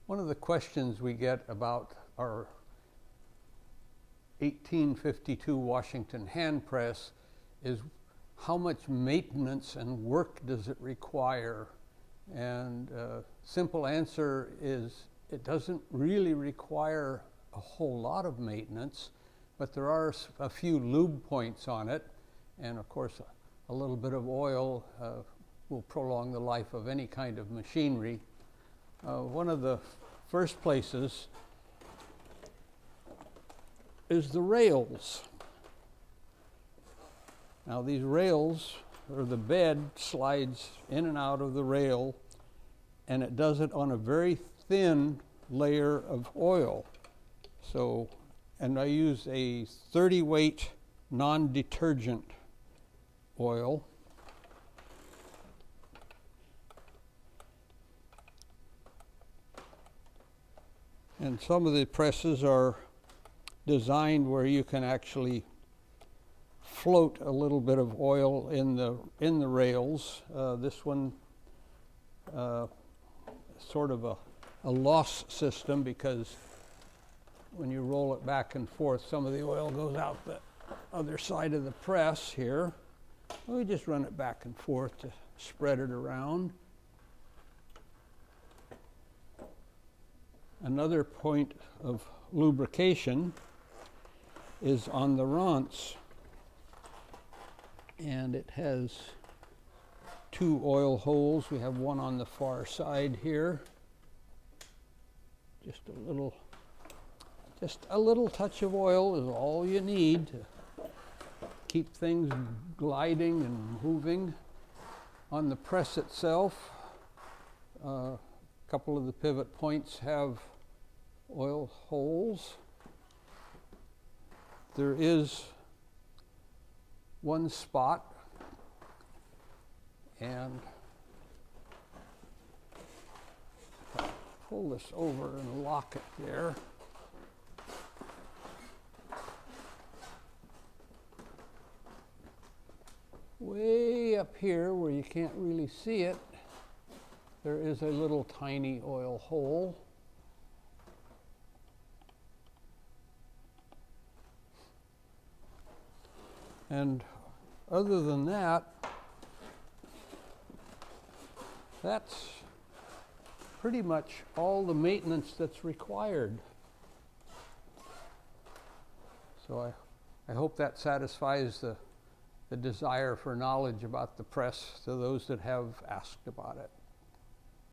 One of the questions we get about our 1852 Washington hand press is how much maintenance and work does it require? And simple answer is it doesn't really require a whole lot of maintenance, but there are a few lube points on it, and of course a little bit of oil will prolong the life of any kind of machinery. One of the first places is the rails. Now these rails, or the bed slides in and out of the rail, and it does it on a very thin layer of oil. So, and I use a 30 weight non-detergent oil. And some of the presses are designed where you can actually float a little bit of oil in the rails. This one sort of a loss system, because when you roll it back and forth, some of the oil goes out the other side of the press here. We just run it back and forth to spread it around. Another point of lubrication is on the ronce, and it has two oil holes. We have one on the far side here. Just a little touch of oil is all you need to keep things gliding and moving. On the press itself, a couple of the pivot points have oil holes. There is one spot, and pull this over and lock it there. Way up here where you can't really see it, there is a little tiny oil hole. And other than that, that's pretty much all the maintenance that's required. So I hope that satisfies the desire for knowledge about the press to those that have asked about it.